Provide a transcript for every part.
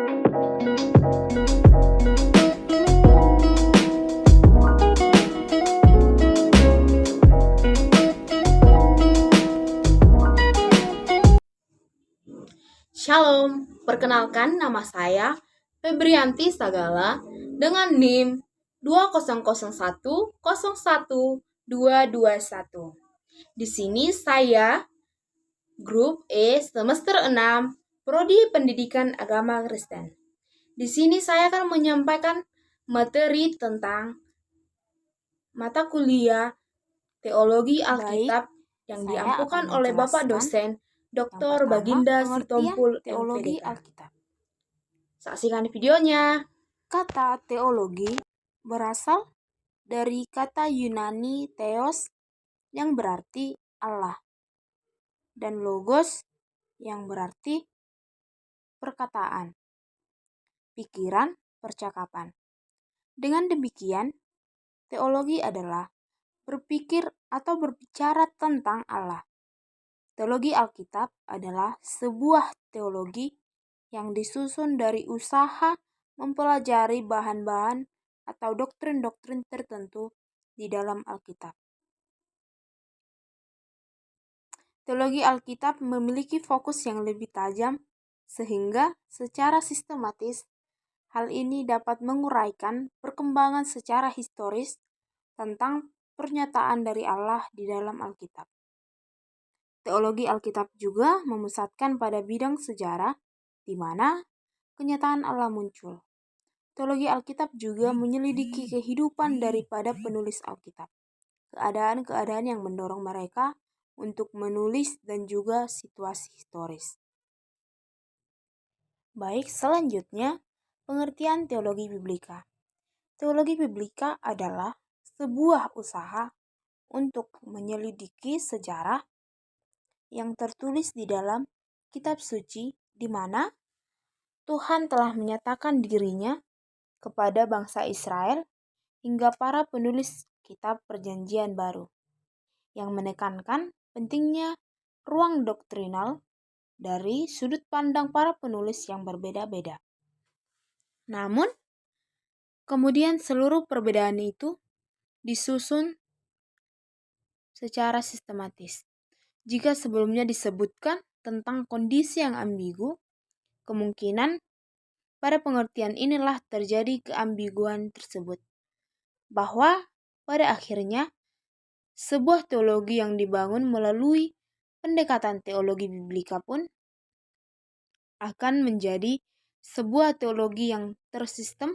Shalom, perkenalkan nama saya Febrianti Sagala dengan NIM 2001010221. Di sini saya grup E semester 6 Prodi Pendidikan Agama Kristen. Di sini saya akan menyampaikan materi tentang mata kuliah Teologi Alkitab yang diampukan oleh Bapak dosen Dr. Baginda Sitompul teologi MPDK. Alkitab. Saksikan videonya. Kata teologi berasal dari kata Yunani theos yang berarti Allah dan logos yang berarti perkataan, pikiran, percakapan. Dengan demikian, teologi adalah berpikir atau berbicara tentang Allah. Teologi Alkitab adalah sebuah teologi yang disusun dari usaha mempelajari bahan-bahan atau doktrin-doktrin tertentu di dalam Alkitab. Teologi Alkitab memiliki fokus yang lebih tajam, sehingga secara sistematis hal ini dapat menguraikan perkembangan secara historis tentang pernyataan dari Allah di dalam Alkitab. Teologi Alkitab juga memusatkan pada bidang sejarah, di mana kenyataan Allah muncul. Teologi Alkitab juga menyelidiki kehidupan daripada penulis Alkitab, keadaan-keadaan yang mendorong mereka untuk menulis dan juga situasi historis. Baik, selanjutnya pengertian teologi biblika. Teologi biblika adalah sebuah usaha untuk menyelidiki sejarah yang tertulis di dalam kitab suci, di mana Tuhan telah menyatakan dirinya kepada bangsa Israel hingga para penulis kitab Perjanjian Baru, yang menekankan pentingnya ruang doktrinal dari sudut pandang para penulis yang berbeda-beda. Namun, kemudian seluruh perbedaan itu disusun secara sistematis. Jika sebelumnya disebutkan tentang kondisi yang ambigu, kemungkinan pada pengertian inilah terjadi keambiguan tersebut, bahwa pada akhirnya sebuah teologi yang dibangun melalui pendekatan teologi biblika pun akan menjadi sebuah teologi yang tersistem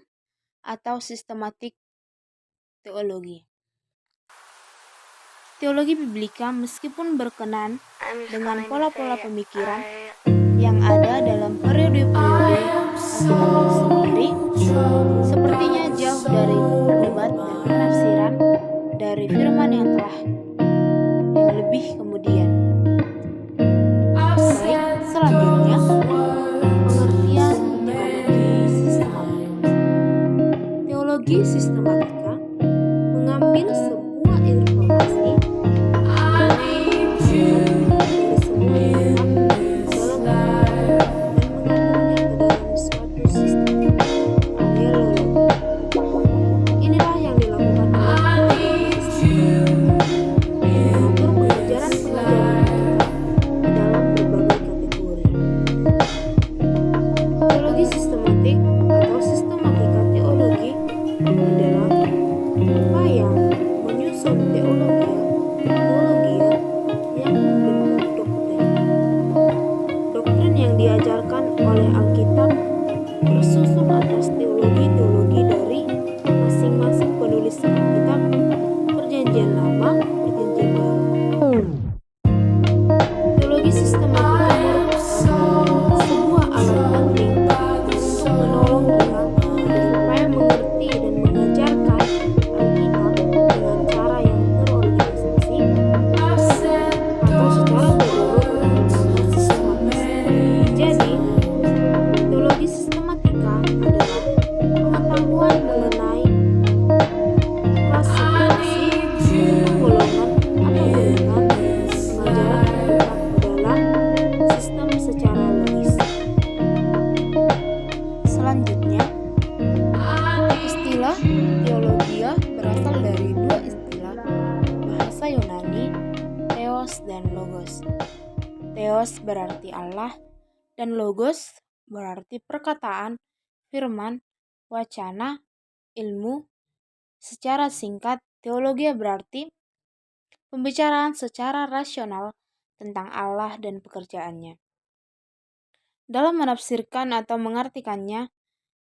atau sistematik teologi. Teologi biblika meskipun berkenan dengan pola-pola pemikiran yang ada dalam periode-periode Alkitab sendiri, sepertinya jauh dari berdebat dan penafsiran dari firman yang lebih kemudian. Baik, selanjutnya pengertian teologi sistematika. Teologi sistematika mengambil sebuah informasi dari sebuah kitab dalam dan dan logos. Theos berarti Allah, dan logos berarti perkataan, firman, wacana, ilmu. Secara singkat, teologi berarti pembicaraan secara rasional tentang Allah dan pekerjaannya. Dalam menafsirkan atau mengartikannya,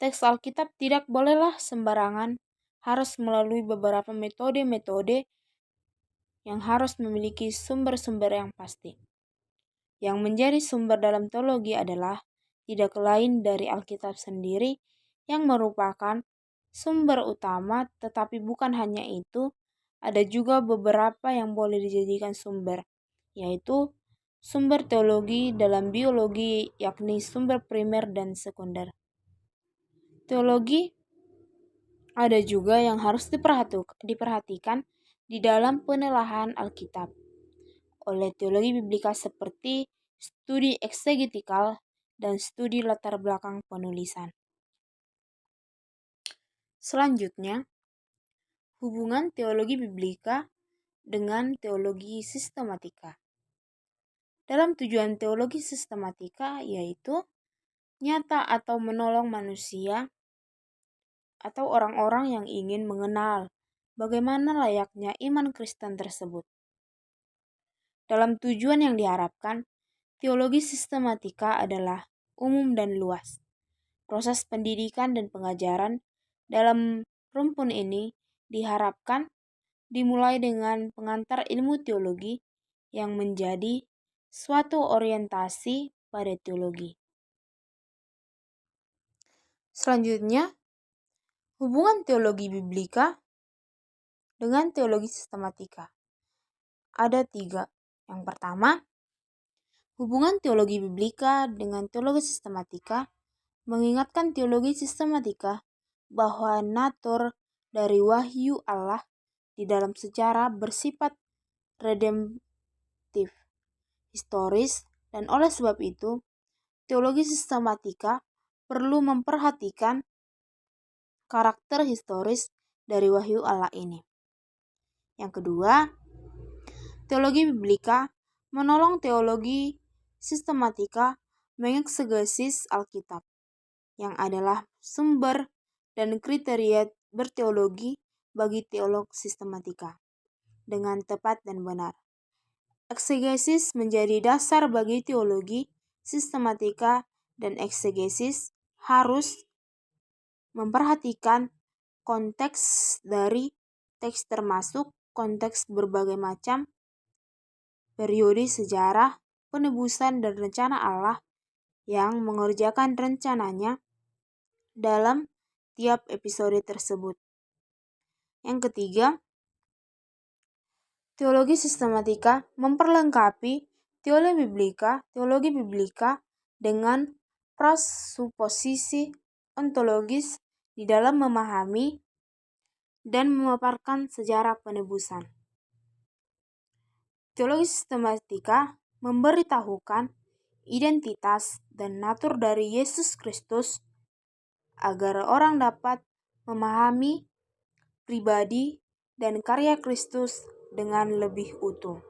teks Alkitab tidak bolehlah sembarangan, harus melalui beberapa metode-metode yang harus memiliki sumber-sumber yang pasti. Yang menjadi sumber dalam teologi adalah tidak lain dari Alkitab sendiri yang merupakan sumber utama, tetapi bukan hanya itu, ada juga beberapa yang boleh dijadikan sumber, yaitu sumber teologi dalam biologi, yakni sumber primer dan sekunder. Teologi ada juga yang harus diperhatikan di dalam penelaahan Alkitab oleh teologi biblika seperti studi eksegetikal dan studi latar belakang penulisan. Selanjutnya, hubungan teologi biblika dengan teologi sistematika. Dalam tujuan teologi sistematika yaitu nyata atau menolong manusia atau orang-orang yang ingin mengenal bagaimana layaknya iman Kristen tersebut. Dalam tujuan yang diharapkan, teologi sistematika adalah umum dan luas. Proses pendidikan dan pengajaran dalam rumpun ini diharapkan dimulai dengan pengantar ilmu teologi yang menjadi suatu orientasi pada teologi. Selanjutnya, hubungan teologi biblika dengan teologi sistematika. Ada 3. Yang pertama, hubungan teologi biblika dengan teologi sistematika mengingatkan teologi sistematika bahwa natur dari wahyu Allah di dalam sejarah bersifat redemptif, historis, dan oleh sebab itu, teologi sistematika perlu memperhatikan karakter historis dari wahyu Allah ini. Yang kedua, teologi biblika menolong teologi sistematika mengeksegesis Alkitab, yang adalah sumber dan kriteria berteologi bagi teolog sistematika, dengan tepat dan benar. Eksegesis menjadi dasar bagi teologi sistematika, dan eksegesis harus memperhatikan konteks dari teks termasuk konteks berbagai macam periode sejarah, penebusan, dan rencana Allah yang mengerjakan rencananya dalam tiap episode tersebut. Yang ketiga, teologi sistematika memperlengkapi teologi biblika dengan prasuposisi ontologis di dalam memahami dan memaparkan sejarah penebusan. Teologi sistematika memberitahukan identitas dan natur dari Yesus Kristus agar orang dapat memahami pribadi dan karya Kristus dengan lebih utuh.